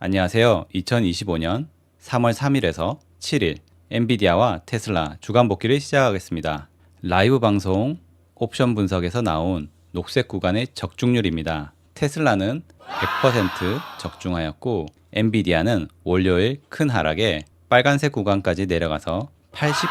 안녕하세요. 2025년 3월 3일에서 7일 엔비디아와 테슬라 주간 복귀를 시작하겠습니다. 라이브 방송 옵션 분석에서 나온 녹색 구간의 적중률입니다. 테슬라는 100% 적중하였고 엔비디아는 월요일 큰 하락에 빨간색 구간까지 내려가서 80%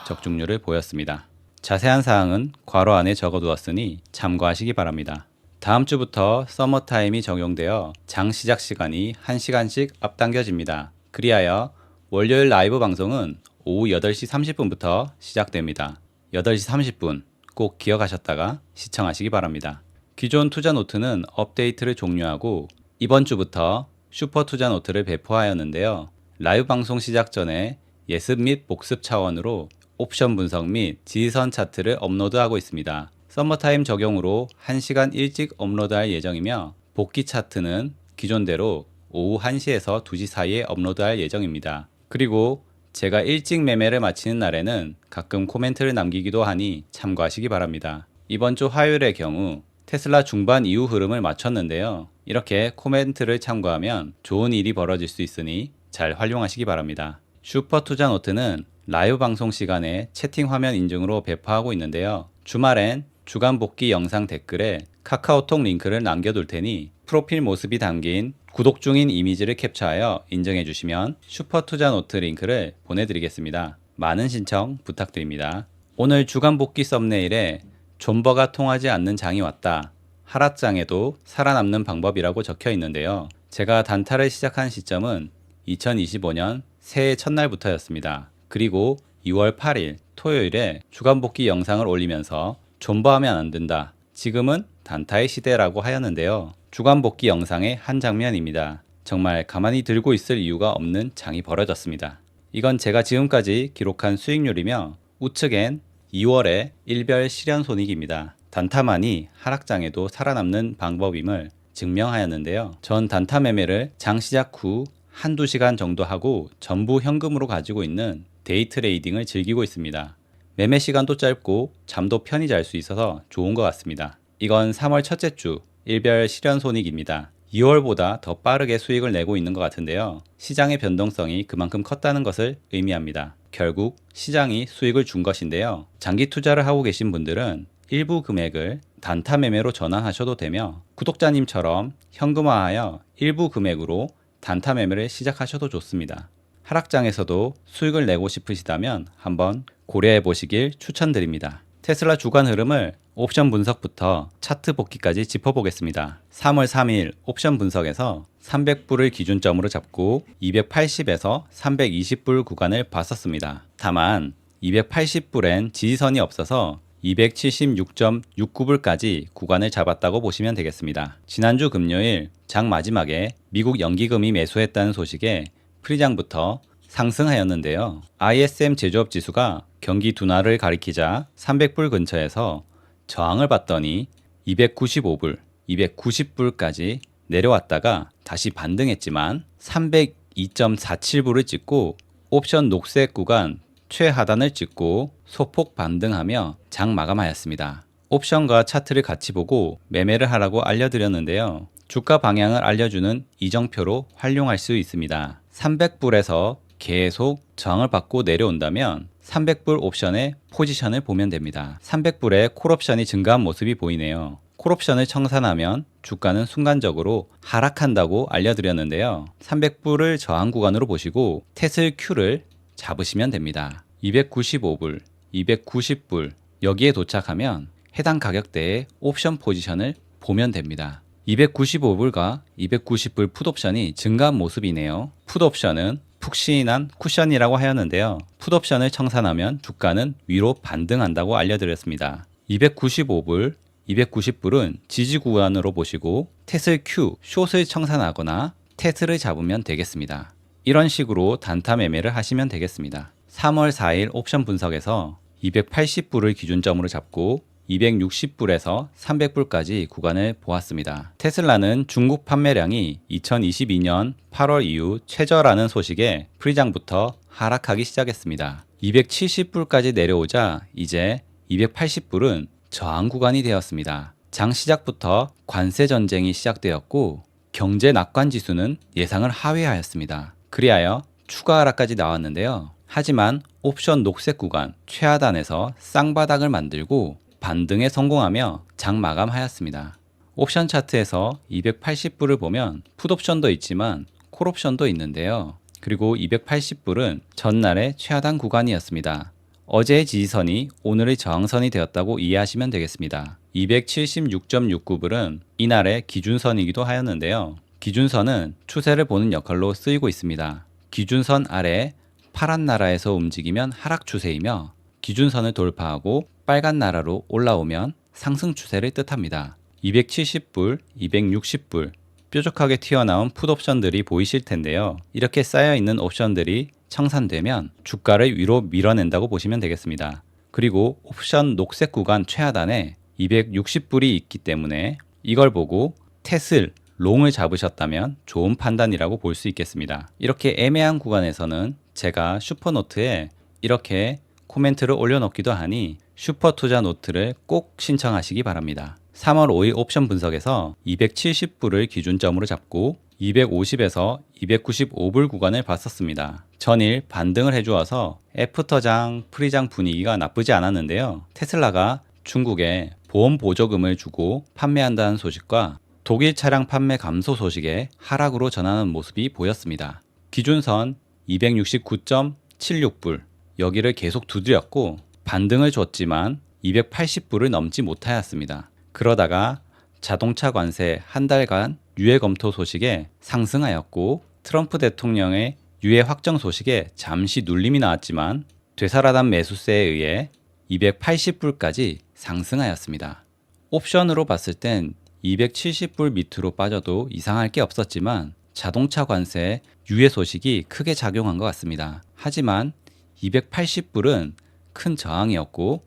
적중률을 보였습니다. 자세한 사항은 괄호 안에 적어두었으니 참고하시기 바랍니다. 다음 주부터 서머타임이 적용되어 장 시작 시간이 1시간씩 앞당겨집니다. 그리하여 월요일 라이브 방송은 오후 8시 30분부터 시작됩니다. 8시 30분 꼭 기억하셨다가 시청하시기 바랍니다. 기존 투자 노트는 업데이트를 종료하고 이번 주부터 슈퍼 투자 노트를 배포하였는데요. 라이브 방송 시작 전에 예습 및 복습 차원으로 옵션 분석 및 지지선 차트를 업로드하고 있습니다. 서머타임 적용으로 1시간 일찍 업로드할 예정이며 복귀 차트는 기존대로 오후 1시에서 2시 사이에 업로드할 예정입니다. 그리고 제가 일찍 매매를 마치는 날에는 가끔 코멘트를 남기기도 하니 참고하시기 바랍니다. 이번 주 화요일의 경우 테슬라 중반 이후 흐름을 맞췄는데요. 이렇게 코멘트를 참고하면 좋은 일이 벌어질 수 있으니 잘 활용하시기 바랍니다. 슈퍼 투자 노트는 라이브 방송 시간에 채팅 화면 인증으로 배포하고 있는데요. 주말엔 주간 복귀 영상 댓글에 카카오톡 링크를 남겨둘 테니 프로필 모습이 담긴 구독 중인 이미지를 캡처하여 인증해 주시면 슈퍼 투자 노트 링크를 보내드리겠습니다. 많은 신청 부탁드립니다. 오늘 주간 복귀 썸네일에 존버가 통하지 않는 장이 왔다. 하락장에도 살아남는 방법이라고 적혀 있는데요. 제가 단타를 시작한 시점은 2025년 새해 첫날부터였습니다. 그리고 2월 8일 토요일에 주간 복귀 영상을 올리면서 존버하면 안 된다. 지금은 단타의 시대라고 하였는데요. 주간 복귀 영상의 한 장면입니다. 정말 가만히 들고 있을 이유가 없는 장이 벌어졌습니다. 이건 제가 지금까지 기록한 수익률이며 우측엔 2월의 일별 실현 손익입니다. 단타만이 하락장에도 살아남는 방법임을 증명하였는데요. 전 단타 매매를 장 시작 후 한두 시간 정도 하고 전부 현금으로 가지고 있는 데이 트레이딩을 즐기고 있습니다. 매매 시간도 짧고 잠도 편히 잘 수 있어서 좋은 것 같습니다. 이건 3월 첫째 주 일별 실현 손익입니다. 2월보다 더 빠르게 수익을 내고 있는 것 같은데요. 시장의 변동성이 그만큼 컸다는 것을 의미합니다. 결국 시장이 수익을 준 것인데요. 장기 투자를 하고 계신 분들은 일부 금액을 단타 매매로 전환하셔도 되며 구독자님처럼 현금화하여 일부 금액으로 단타 매매를 시작하셔도 좋습니다. 하락장에서도 수익을 내고 싶으시다면 한번 고려해 보시길 추천드립니다. 테슬라 주간 흐름을 옵션 분석부터 차트 복귀까지 짚어보겠습니다. 3월 3일 옵션 분석에서 300불을 기준점으로 잡고 280에서 320불 구간을 봤었습니다. 다만 280불엔 지지선이 없어서 276.69불까지 구간을 잡았다고 보시면 되겠습니다. 지난주 금요일 장 마지막에 미국 연기금이 매수했다는 소식에 프리장부터 상승하였는데요. ISM 제조업 지수가 경기 둔화를 가리키자 300불 근처에서 저항을 받더니 295불, 290불까지 내려왔다가 다시 반등했지만 302.47불을 찍고 옵션 녹색 구간 최하단을 찍고 소폭 반등하며 장 마감하였습니다. 옵션과 차트를 같이 보고 매매를 하라고 알려드렸는데요. 주가 방향을 알려주는 이정표로 활용할 수 있습니다. 300불에서 계속 저항을 받고 내려온다면 300불 옵션의 포지션을 보면 됩니다. 300불에 콜옵션이 증가한 모습이 보이네요. 콜옵션을 청산하면 주가는 순간적으로 하락한다고 알려드렸는데요. 300불을 저항 구간으로 보시고 테슬 Q를 잡으시면 됩니다. 295불, 290불 여기에 도착하면 해당 가격대의 옵션 포지션을 보면 됩니다. 295불과 290불 풋옵션이 증가한 모습이네요. 풋옵션은 푹신한 쿠션이라고 하였는데요. 풋옵션을 청산하면 주가는 위로 반등한다고 알려드렸습니다. 295불, 290불은 지지 구간으로 보시고 테슬 Q, 숏을 청산하거나 테슬을 잡으면 되겠습니다. 이런 식으로 단타 매매를 하시면 되겠습니다. 3월 4일 옵션 분석에서 280불을 기준점으로 잡고 260불에서 300불까지 구간을 보았습니다. 테슬라는 중국 판매량이 2022년 8월 이후 최저라는 소식에 프리장부터 하락하기 시작했습니다. 270불까지 내려오자 이제 280불은 저항 구간이 되었습니다. 장 시작부터 관세 전쟁이 시작되었고 경제 낙관 지수는 예상을 하회하였습니다. 그리하여 추가 하락까지 나왔는데요. 하지만 옵션 녹색 구간 최하단에서 쌍바닥을 만들고 반등에 성공하며 장 마감하였습니다. 옵션 차트에서 280불을 보면 풋옵션도 있지만 콜옵션도 있는데요. 그리고 280불은 전날의 최하단 구간이었습니다. 어제의 지지선이 오늘의 저항선이 되었다고 이해하시면 되겠습니다. 276.69불은 이날의 기준선이기도 하였는데요. 기준선은 추세를 보는 역할로 쓰이고 있습니다. 기준선 아래 파란 나라에서 움직이면 하락 추세이며 기준선을 돌파하고 빨간 나라로 올라오면 상승 추세를 뜻합니다. 270불, 260불 뾰족하게 튀어나온 풋옵션들이 보이실 텐데요. 이렇게 쌓여있는 옵션들이 청산되면 주가를 위로 밀어낸다고 보시면 되겠습니다. 그리고 옵션 녹색 구간 최하단에 260불이 있기 때문에 이걸 보고 테슬, 롱을 잡으셨다면 좋은 판단이라고 볼 수 있겠습니다. 이렇게 애매한 구간에서는 제가 슈퍼노트에 이렇게 코멘트를 올려놓기도 하니 슈퍼투자 노트를 꼭 신청하시기 바랍니다. 3월 5일 옵션 분석에서 270불을 기준점으로 잡고 250에서 295불 구간을 봤었습니다. 전일 반등을 해주어서 애프터장, 프리장 분위기가 나쁘지 않았는데요. 테슬라가 중국에 보험 보조금을 주고 판매한다는 소식과 독일 차량 판매 감소 소식에 하락으로 전하는 모습이 보였습니다. 기준선 269.76불 여기를 계속 두드렸고 반등을 줬지만 280불을 넘지 못하였습니다. 그러다가 자동차 관세 한 달간 유예 검토 소식에 상승하였고 트럼프 대통령의 유예 확정 소식에 잠시 눌림이 나왔지만 되살아난 매수세에 의해 280불까지 상승하였습니다. 옵션으로 봤을 땐 270불 밑으로 빠져도 이상할 게 없었지만 자동차 관세 유예 소식이 크게 작용한 것 같습니다. 하지만 280불은 큰 저항이었고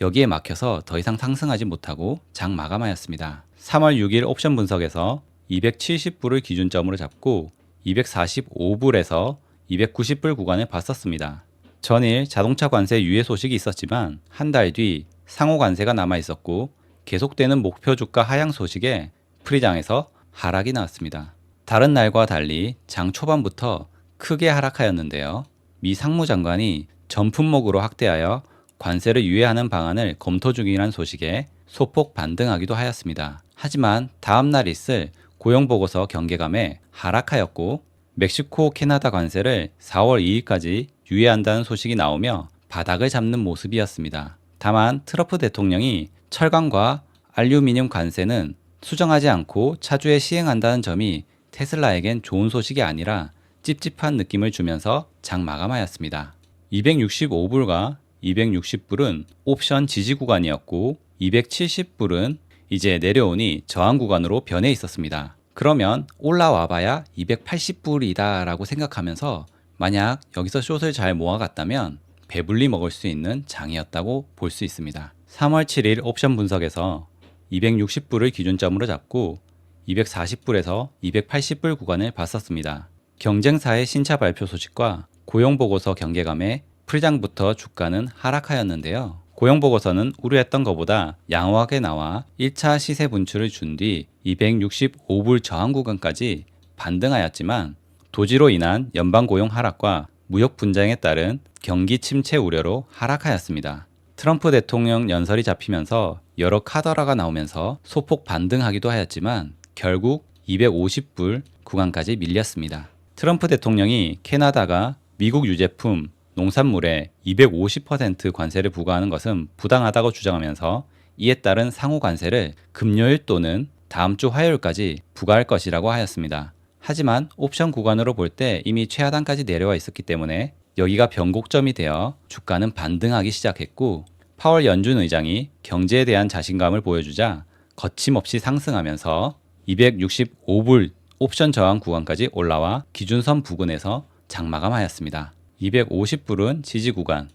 여기에 막혀서 더 이상 상승하지 못하고 장 마감하였습니다. 3월 6일 옵션 분석에서 270불을 기준점으로 잡고 245불에서 290불 구간을 봤었습니다. 전일 자동차 관세 유예 소식이 있었지만 한 달 뒤 상호 관세가 남아 있었고 계속되는 목표 주가 하향 소식에 프리장에서 하락이 나왔습니다. 다른 날과 달리 장 초반부터 크게 하락하였는데요. 미 상무장관이 전품목으로 확대하여 관세를 유예하는 방안을 검토 중이라는 소식에 소폭 반등하기도 하였습니다. 하지만 다음날 있을 고용보고서 경계감에 하락하였고 멕시코, 캐나다 관세를 4월 2일까지 유예한다는 소식이 나오며 바닥을 잡는 모습이었습니다. 다만 트럼프 대통령이 철강과 알루미늄 관세는 수정하지 않고 차주에 시행한다는 점이 테슬라에겐 좋은 소식이 아니라 찝찝한 느낌을 주면서 장 마감하였습니다. 265불과 260불은 옵션 지지 구간이었고 270불은 이제 내려오니 저항 구간으로 변해 있었습니다. 그러면 올라와 봐야 280불이다 라고 생각하면서 만약 여기서 숏을 잘 모아갔다면 배불리 먹을 수 있는 장이었다고 볼 수 있습니다. 3월 7일 옵션 분석에서 260불을 기준점으로 잡고 240불에서 280불 구간을 봤었습니다. 경쟁사의 신차 발표 소식과 고용보고서 경계감에 프리장부터 주가는 하락하였는데요. 고용보고서는 우려했던 것보다 양호하게 나와 1차 시세 분출을 준 뒤 265불 저항 구간까지 반등하였지만 도지로 인한 연방 고용 하락과 무역 분쟁에 따른 경기 침체 우려로 하락하였습니다. 트럼프 대통령 연설이 잡히면서 여러 카더라가 나오면서 소폭 반등하기도 하였지만 결국 250불 구간까지 밀렸습니다. 트럼프 대통령이 캐나다가 미국 유제품 농산물에 250% 관세를 부과하는 것은 부당하다고 주장하면서 이에 따른 상호 관세를 금요일 또는 다음 주 화요일까지 부과할 것이라고 하였습니다. 하지만 옵션 구간으로 볼 때 이미 최하단까지 내려와 있었기 때문에 여기가 변곡점이 되어 주가는 반등하기 시작했고 파월 연준 의장이 경제에 대한 자신감을 보여주자 거침없이 상승하면서 265불 옵션 저항 구간까지 올라와 기준선 부근에서 장마감하였습니다. 250불은 지지 구간,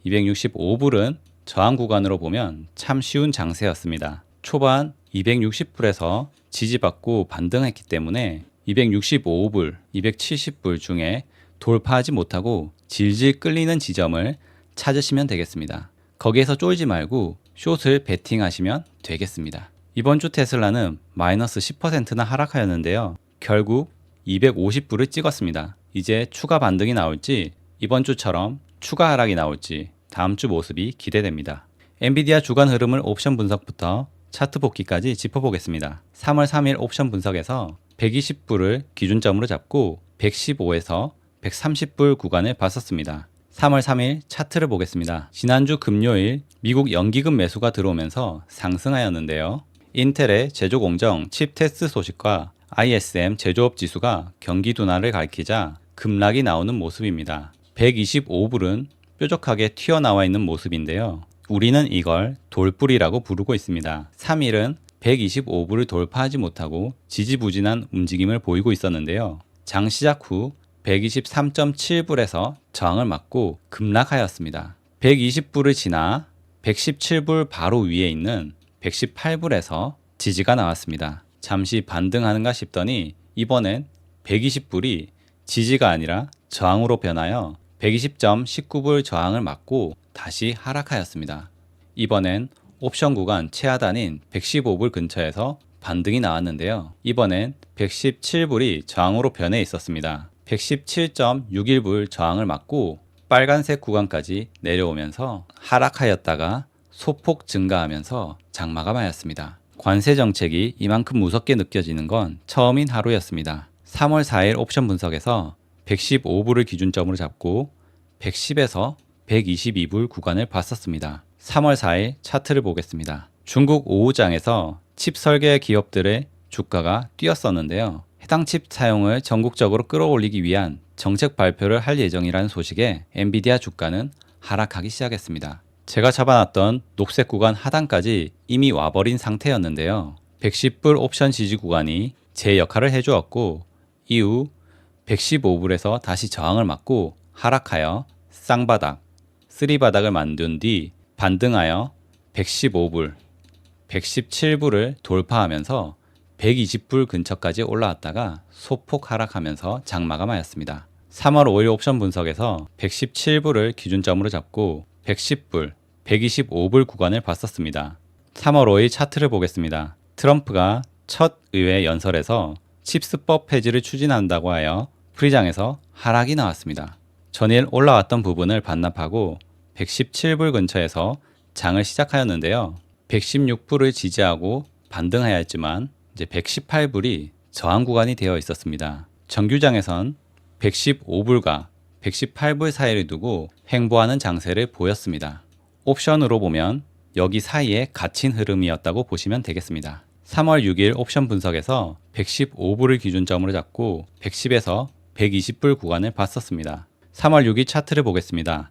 265불은 저항 구간으로 보면 참 쉬운 장세였습니다. 초반 260불에서 지지받고 반등했기 때문에 265불, 270불 중에 돌파하지 못하고 질질 끌리는 지점을 찾으시면 되겠습니다. 거기에서 쫄지 말고 숏을 베팅하시면 되겠습니다. 이번 주 테슬라는 마이너스 10%나 하락하였는데요. 결국 250불을 찍었습니다. 이제 추가 반등이 나올지 이번 주처럼 추가 하락이 나올지 다음 주 모습이 기대됩니다. 엔비디아 주간 흐름을 옵션 분석부터 차트 복귀까지 짚어보겠습니다. 3월 3일 옵션 분석에서 120불을 기준점으로 잡고 115에서 130불 구간을 봤었습니다. 3월 3일 차트를 보겠습니다. 지난주 금요일 미국 연기금 매수가 들어오면서 상승하였는데요. 인텔의 제조 공정 칩 테스트 소식과 ISM 제조업 지수가 경기 둔화를 가리키자 급락이 나오는 모습입니다. 125불은 뾰족하게 튀어나와 있는 모습인데요. 우리는 이걸 돌뿌리라고 부르고 있습니다. 3일은 125불을 돌파하지 못하고 지지부진한 움직임을 보이고 있었는데요. 장 시작 후 123.7불에서 저항을 맞고 급락하였습니다. 120불을 지나 117불 바로 위에 있는 118불에서 지지가 나왔습니다. 잠시 반등하는가 싶더니 이번엔 120불이 지지가 아니라 저항으로 변하여 120.19불 저항을 맞고 다시 하락하였습니다. 이번엔 옵션 구간 최하단인 115불 근처에서 반등이 나왔는데요. 이번엔 117불이 저항으로 변해 있었습니다. 117.61불 저항을 맞고 빨간색 구간까지 내려오면서 하락하였다가 소폭 증가하면서 장마감하였습니다. 관세 정책이 이만큼 무섭게 느껴지는 건 처음인 하루였습니다. 3월 4일 옵션 분석에서 115불을 기준점으로 잡고 110에서 122불 구간을 봤었습니다. 3월 4일 차트를 보겠습니다. 중국 오후장에서 칩 설계 기업들의 주가가 뛰었었는데요. 해당 칩 사용을 전국적으로 끌어올리기 위한 정책 발표를 할 예정이라는 소식에 엔비디아 주가는 하락하기 시작했습니다. 제가 잡아놨던 녹색 구간 하단까지 이미 와버린 상태였는데요. 110불 옵션 지지 구간이 제 역할을 해주었고 이후 115불에서 다시 저항을 맞고 하락하여 쌍바닥, 쓰리바닥을 만든 뒤 반등하여 115불, 117불을 돌파하면서 120불 근처까지 올라왔다가 소폭 하락하면서 장마감하였습니다. 3월 5일 옵션 분석에서 117불을 기준점으로 잡고 110불, 125불 구간을 봤었습니다. 3월 5일 차트를 보겠습니다. 트럼프가 첫 의회 연설에서 칩스법 폐지를 추진한다고 하여 프리장에서 하락이 나왔습니다. 전일 올라왔던 부분을 반납하고 117불 근처에서 장을 시작하였는데요. 116불을 지지하고 반등해야 했지만 이제 118불이 저항 구간이 되어 있었습니다. 정규장에선 115불과 118불 사이를 두고 횡보하는 장세를 보였습니다. 옵션으로 보면 여기 사이에 갇힌 흐름이었다고 보시면 되겠습니다. 3월 6일 옵션 분석에서 115불을 기준점으로 잡고 110에서 120불 구간을 봤었습니다. 3월 6일 차트를 보겠습니다.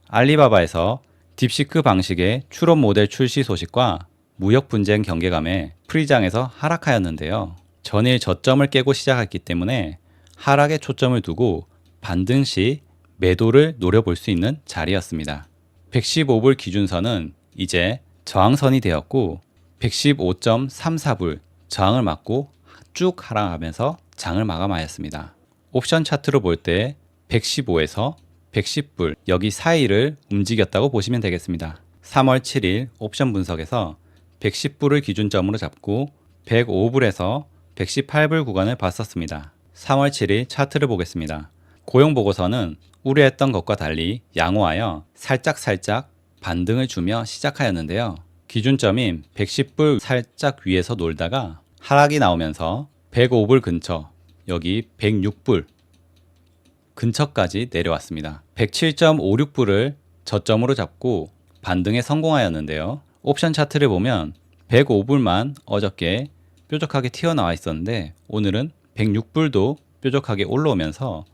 알리바바에서 딥시크 방식의 추론 모델 출시 소식과 무역 분쟁 경계감에 프리장에서 하락하였는데요. 전일 저점을 깨고 시작했기 때문에 하락에 초점을 두고 반등 시 매도를 노려볼 수 있는 자리였습니다. 115불 기준선은 이제 저항선이 되었고 115.34불 저항을 맞고 쭉 하락하면서 장을 마감하였습니다. 옵션 차트로 볼 때 115에서 110불 여기 사이를 움직였다고 보시면 되겠습니다. 3월 7일 옵션 분석에서 110불을 기준점으로 잡고 105불에서 118불 구간을 봤었습니다. 3월 7일 차트를 보겠습니다. 고용보고서는 우려했던 것과 달리 양호하여 살짝 반등을 주며 시작하였는데요. 기준점인 110불 살짝 위에서 놀다가 하락이 나오면서 105불 근처 여기 106불 근처까지 내려왔습니다. 107.56불을 저점으로 잡고 반등에 성공하였는데요. 옵션 차트를 보면 105불만 어저께 뾰족하게 튀어나와 있었는데 오늘은 106불도 뾰족하게 올라오면서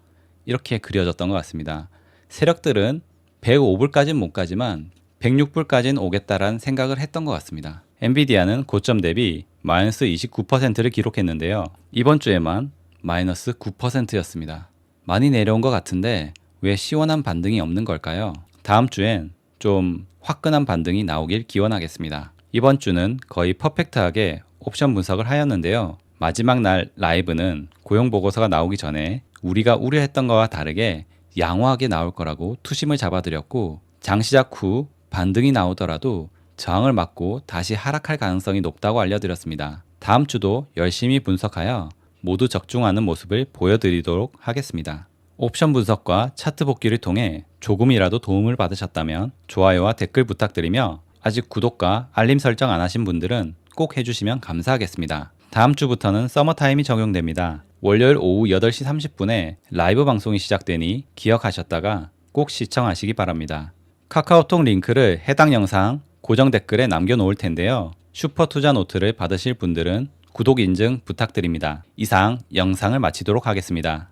이렇게 그려졌던 것 같습니다. 세력들은 105불까지는 못 가지만 106불까지는 오겠다라는 생각을 했던 것 같습니다. 엔비디아는 고점 대비 마이너스 29%를 기록했는데요. 이번 주에만 마이너스 9%였습니다. 많이 내려온 것 같은데 왜 시원한 반등이 없는 걸까요? 다음 주엔 좀 화끈한 반등이 나오길 기원하겠습니다. 이번 주는 거의 퍼펙트하게 옵션 분석을 하였는데요. 마지막 날 라이브는 고용보고서가 나오기 전에 우리가 우려했던 것과 다르게 양호하게 나올 거라고 투심을 잡아드렸고 장시작 후 반등이 나오더라도 저항을 맞고 다시 하락할 가능성이 높다고 알려드렸습니다. 다음 주도 열심히 분석하여 모두 적중하는 모습을 보여드리도록 하겠습니다. 옵션 분석과 차트 복귀를 통해 조금이라도 도움을 받으셨다면 좋아요와 댓글 부탁드리며 아직 구독과 알림 설정 안 하신 분들은 꼭 해주시면 감사하겠습니다. 다음 주부터는 서머타임이 적용됩니다. 월요일 오후 8시 30분에 라이브 방송이 시작되니 기억하셨다가 꼭 시청하시기 바랍니다. 카카오톡 링크를 해당 영상 고정 댓글에 남겨놓을 텐데요. 슈퍼 투자 노트를 받으실 분들은 구독 인증 부탁드립니다. 이상 영상을 마치도록 하겠습니다.